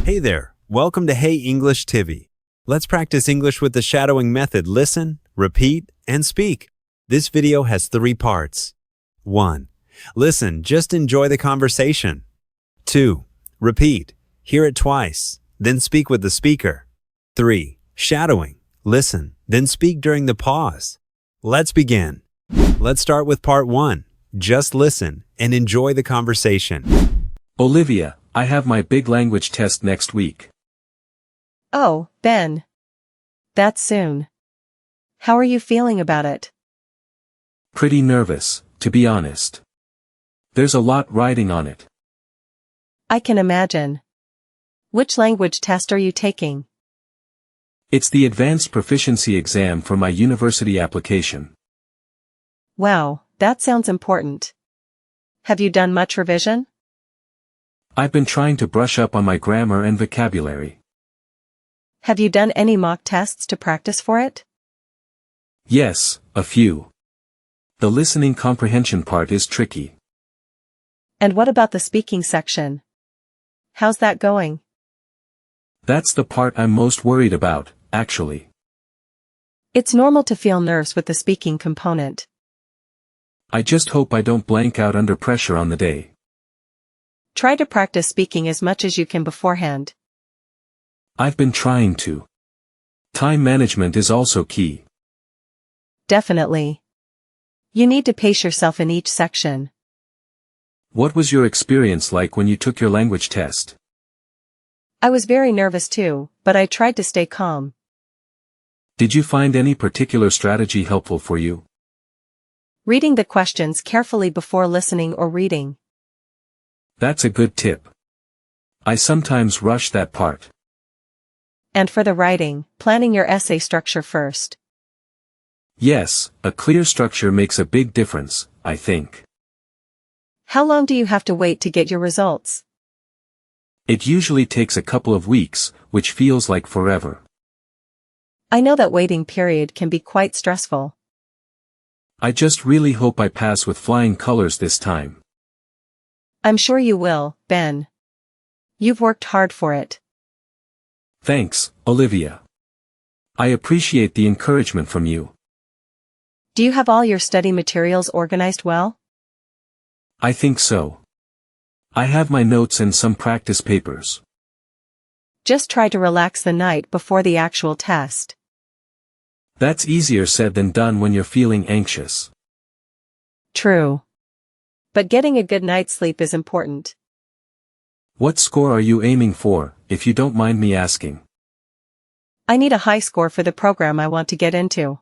Hey there, welcome to Hey English TV. Let's practice English with the shadowing method. Listen, repeat, and speak. This video has 3 parts. 1. Listen, just enjoy the conversation. 2. Repeat, hear it twice, then speak with the speaker. 3. Shadowing, listen, then speak during the pause. Let's begin. Let's start with part 1. Just listen and enjoy the conversation. Olivia, I have my big language test next week. Oh, Ben. That's soon. How are you feeling about it? Pretty nervous, to be honest. There's a lot riding on it. I can imagine. Which language test are you taking? It's the advanced proficiency exam for my university application. Wow, that sounds important. Have you done much revision? I've been trying to brush up on my grammar and vocabulary. Have you done any mock tests to practice for it? Yes, a few. The listening comprehension part is tricky. And what about the speaking section? How's that going? That's the part I'm most worried about, actually. It's normal to feel nerves with the speaking component. I just hope I don't blank out under pressure on the day. Try to practice speaking as much as you can beforehand. I've been trying to. Time management is also key. Definitely. You need to pace yourself in each section. What was your experience like when you took your language test? I was very nervous too, but I tried to stay calm. Did you find any particular strategy helpful for you? Reading the questions carefully before listening or reading. That's a good tip. I sometimes rush that part. And for the writing, planning your essay structure first. Yes, a clear structure makes a big difference, I think. How long do you have to wait to get your results? It usually takes a couple of weeks, which feels like forever. I know that waiting period can be quite stressful. I just really hope I pass with flying colors this time. I'm sure you will, Ben. You've worked hard for it. Thanks, Olivia. I appreciate the encouragement from you. Do you have all your study materials organized well? I think so. I have my notes and some practice papers. Just try to relax the night before the actual test. That's easier said than done when you're feeling anxious. True. But getting a good night's sleep is important. What score are you aiming for, if you don't mind me asking? I need a high score for the program I want to get into.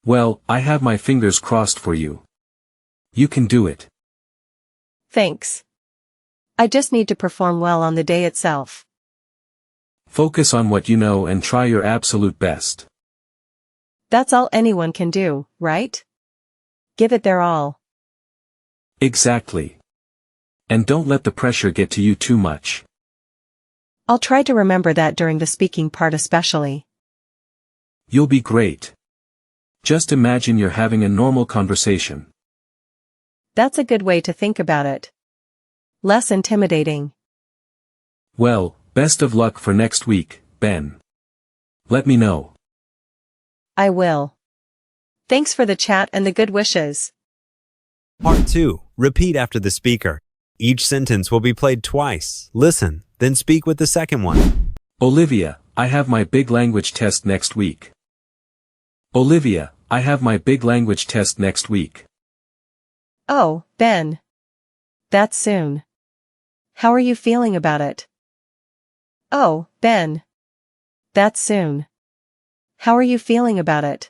Well, I have my fingers crossed for you. You can do it. Thanks. I just need to perform well on the day itself. Focus on what you know and try your absolute best. That's all anyone can do, right? Give it their all. Exactly. And don't let the pressure get to you too much. I'll try to remember that during the speaking part especially. You'll be great. Just imagine you're having a normal conversation. That's a good way to think about it. Less intimidating. Well, best of luck for next week, Ben. Let me know. I will. Thanks for the chat and the good wishes. Part 2. Repeat after the speaker. Each sentence will be played twice. Listen, then speak with the second one. Olivia, I have my big language test next week. Olivia, I have my big language test next week. Oh, Ben. That's soon. How are you feeling about it? Oh, Ben. That's soon. How are you feeling about it?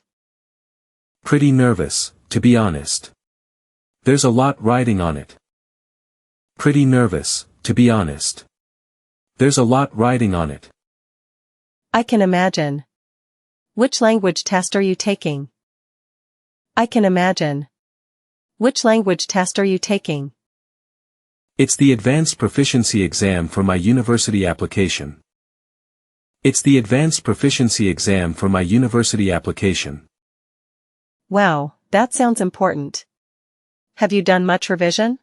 Pretty nervous, to be honest. There's a lot riding on it. Pretty nervous, to be honest. There's a lot riding on it. I can imagine. Which language test are you taking? I can imagine. Which language test are you taking? It's the advanced proficiency exam for my university application. It's the advanced proficiency exam for my university application. Wow, that sounds important. Have you done much revision?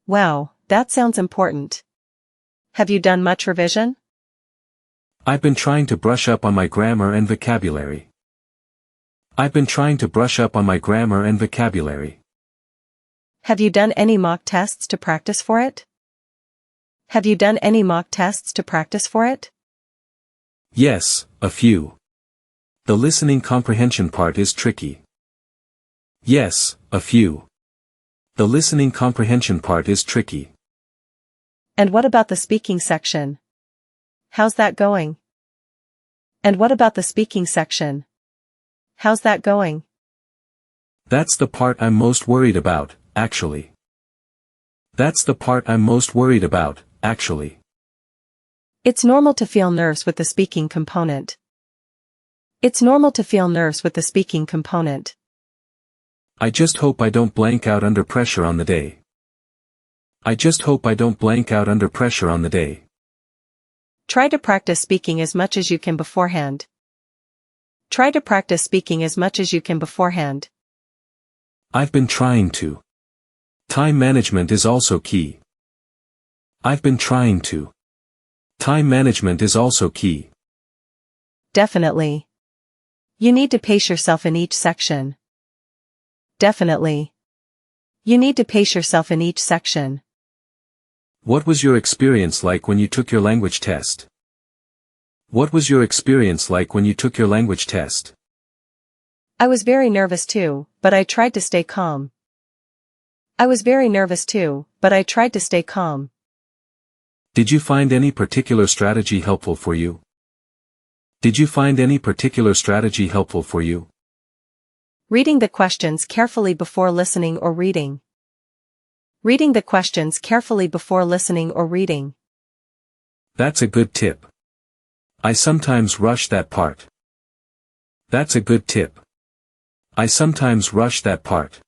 Wow, that sounds important. Have you done much revision? I've been trying to brush up on my grammar and vocabulary. I've been trying to brush up on my grammar and vocabulary. Have you done any mock tests to practice for it? Have you done any mock tests to practice for it? Yes, a few. The listening comprehension part is tricky. Yes, a few. The listening comprehension part is tricky. And what about the speaking section? How's that going? And what about the speaking section? How's that going? That's the part I'm most worried about, actually. That's the part I'm most worried about, actually. It's normal to feel nerves with the speaking component. It's normal to feel nerves with the speaking component. I just hope I don't blank out under pressure on the day. I just hope I don't blank out under pressure on the day. Try to practice speaking as much as you can beforehand. Try to practice speaking as much as you can beforehand. I've been trying to. Time management is also key. I've been trying to. Time management is also key. Definitely. You need to pace yourself in each section. Definitely. You need to pace yourself in each section. What was your experience like when you took your language test? What was your experience like when you took your language test? I was very nervous too, but I tried to stay calm. I was very nervous too, but I tried to stay calm. Did you find any particular strategy helpful for you? Did you find any particular strategy helpful for you? Reading the questions carefully before listening or reading. Reading the questions carefully before listening or reading. That's a good tip. I sometimes rush that part. That's a good tip. I sometimes rush that part.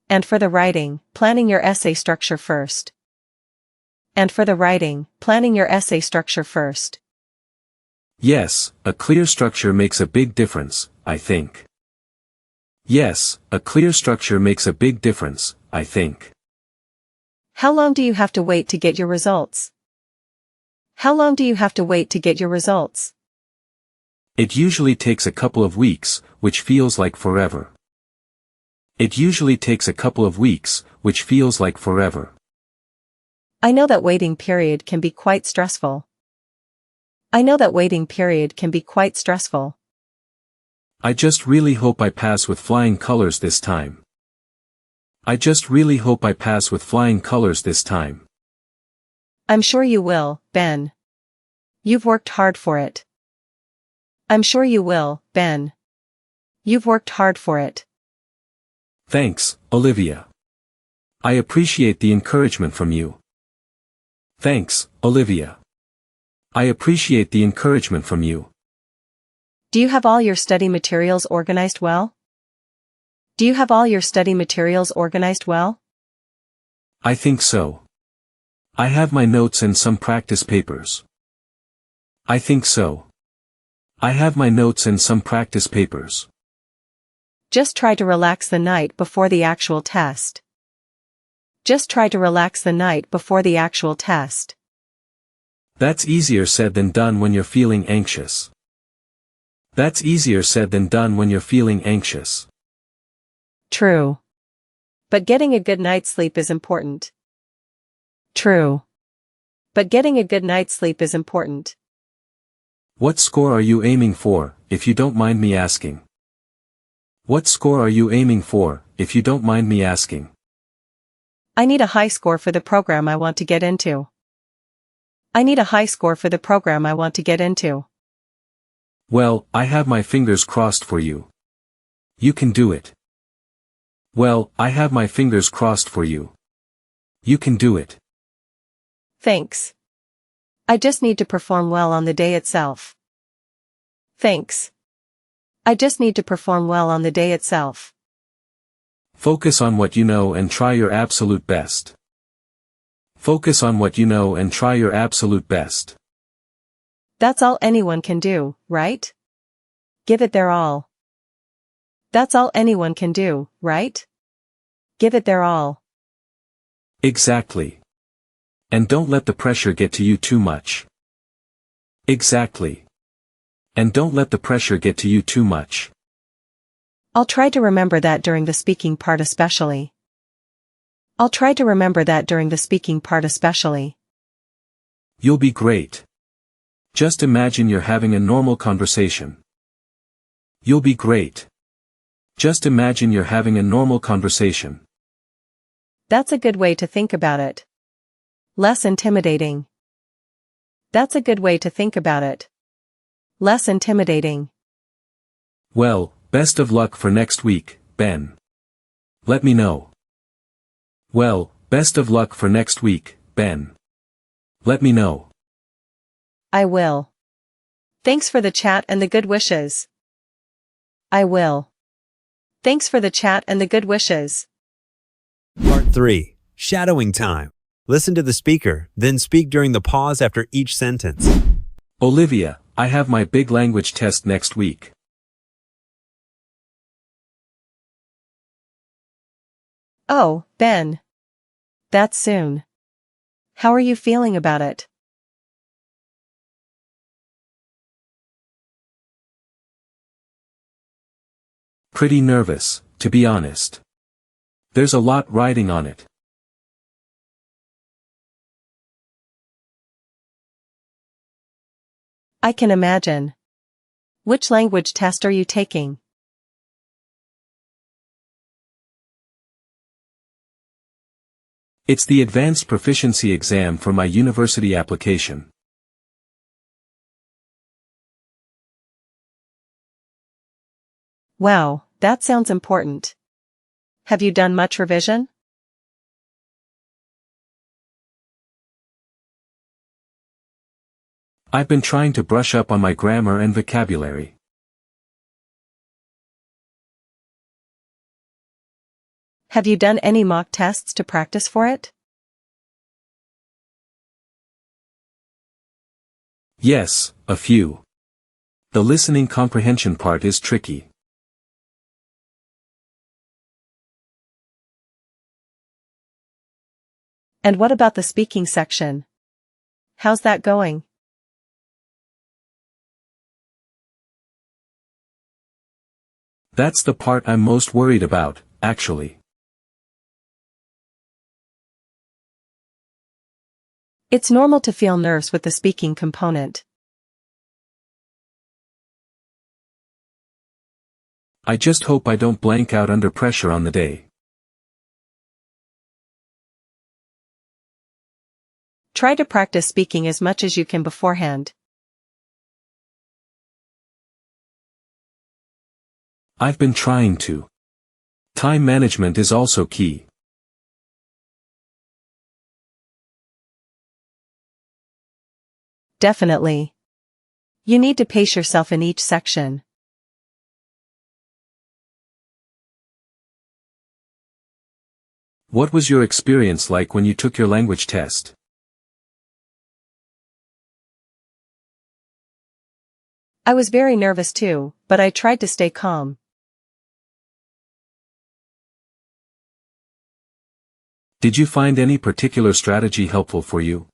And for the writing, planning your essay structure first. And for the writing, planning your essay structure first. Yes, a clear structure makes a big difference, I think. Yes, a clear structure makes a big difference, I think. How long do you have to wait to get your results? How long do you have to wait to get your results? It usually takes a couple of weeks, which feels like forever. It usually takes a couple of weeks, which feels like forever. I know that waiting period can be quite stressful. I know that waiting period can be quite stressful. I just really hope I pass with flying colors this time. I just really hope I pass with flying colors this time. I'm sure you will, Ben. You've worked hard for it. I'm sure you will, Ben. You've worked hard for it. Thanks, Olivia. I appreciate the encouragement from you. Thanks, Olivia. I appreciate the encouragement from you. Do you have all your study materials organized well? Do you have all your study materials organized well? I think so. I have my notes and some practice papers. I think so. I have my notes and some practice papers. Just try to relax the night before the actual test. Just try to relax the night before the actual test. That's easier said than done when you're feeling anxious. That's easier said than done when you're feeling anxious. True. But getting a good night's sleep is important. True. But getting a good night's sleep is important. What score are you aiming for, if you don't mind me asking? What score are you aiming for, if you don't mind me asking? I need a high score for the program I want to get into. I need a high score for the program I want to get into. Well, I have my fingers crossed for you. You can do it. Well, I have my fingers crossed for you. You can do it. Thanks. I just need to perform well on the day itself. Thanks. I just need to perform well on the day itself. Focus on what you know and try your absolute best. Focus on what you know and try your absolute best. That's all anyone can do, right? Give it their all. That's all anyone can do, right? Give it their all. Exactly. And don't let the pressure get to you too much. Exactly. And don't let the pressure get to you too much. I'll try to remember that during the speaking part especially. I'll try to remember that during the speaking part especially. You'll be great. Just imagine you're having a normal conversation. You'll be great. Just imagine you're having a normal conversation. That's a good way to think about it. Less intimidating. That's a good way to think about it. Less intimidating. Well, best of luck for next week, Ben. Let me know. Well, best of luck for next week, Ben. Let me know. I will. Thanks for the chat and the good wishes. I will. Thanks for the chat and the good wishes. Part 3. Shadowing time. Listen to the speaker, then speak during the pause after each sentence. Olivia, I have my big language test next week. Oh, Ben. That's soon. How are you feeling about it? Pretty nervous, to be honest. There's a lot riding on it. I can imagine. Which language test are you taking? It's the advanced proficiency exam for my university application. Wow, that sounds important. Have you done much revision? I've been trying to brush up on my grammar and vocabulary. Have you done any mock tests to practice for it? Yes, a few. The listening comprehension part is tricky. And what about the speaking section? How's that going? That's the part I'm most worried about, actually. It's normal to feel nerves with the speaking component. I just hope I don't blank out under pressure on the day. Try to practice speaking as much as you can beforehand. I've been trying to. Time management is also key. Definitely. You need to pace yourself in each section. What was your experience like when you took your language test? I was very nervous too, but I tried to stay calm. Did you find any particular strategy helpful for you?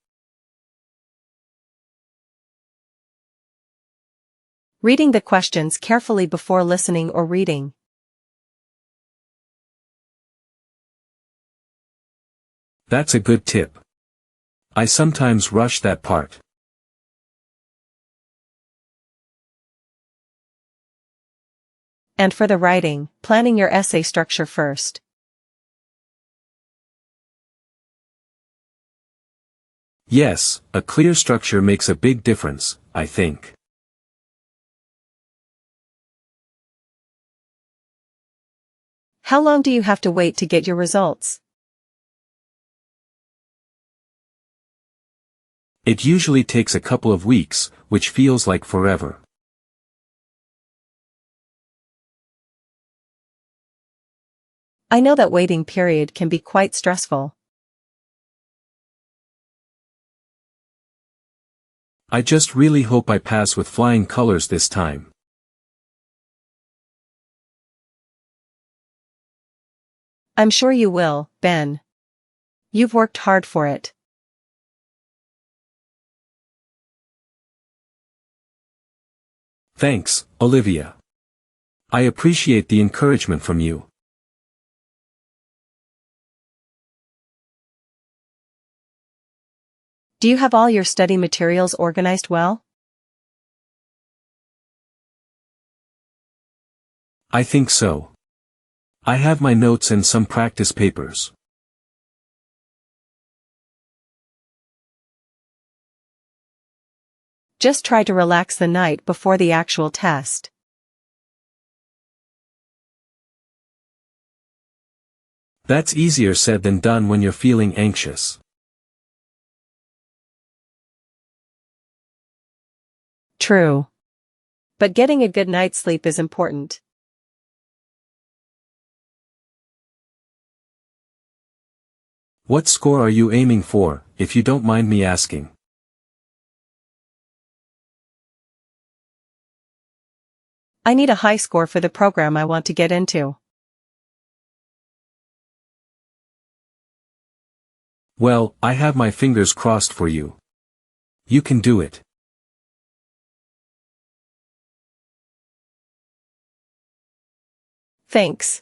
Reading the questions carefully before listening or reading. That's a good tip. I sometimes rush that part. And for the writing, planning your essay structure first. Yes, a clear structure makes a big difference, I think. How long do you have to wait to get your results? It usually takes a couple of weeks, which feels like forever. I know that waiting period can be quite stressful. I just really hope I pass with flying colors this time. I'm sure you will, Ben. You've worked hard for it. Thanks, Olivia. I appreciate the encouragement from you. Do you have all your study materials organized well? I think so. I have my notes and some practice papers. Just try to relax the night before the actual test. That's easier said than done when you're feeling anxious. True. But getting a good night's sleep is important. What score are you aiming for, if you don't mind me asking? I need a high score for the program I want to get into. Well, I have my fingers crossed for you. You can do it. Thanks.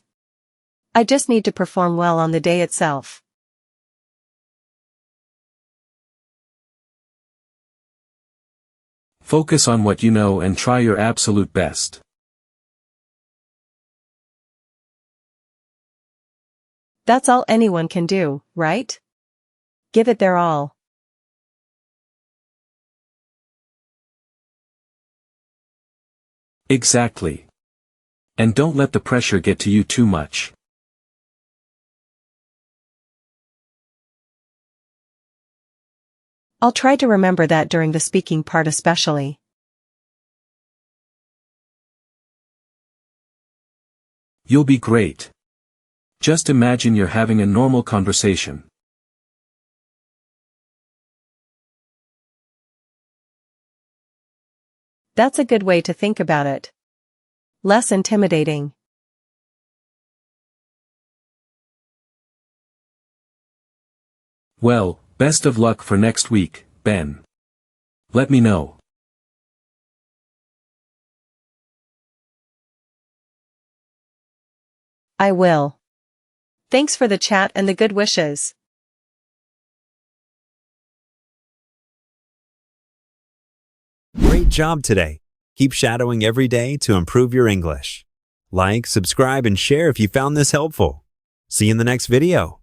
I just need to perform well on the day itself. Focus on what you know and try your absolute best. That's all anyone can do, right? Give it their all. Exactly. And don't let the pressure get to you too much. I'll try to remember that during the speaking part especially. You'll be great. Just imagine you're having a normal conversation. That's a good way to think about it. Less intimidating. Well, best of luck for next week, Ben. Let me know. I will. Thanks for the chat and the good wishes. Great job today. Keep shadowing every day to improve your English. Like, subscribe, and share if you found this helpful. See you in the next video.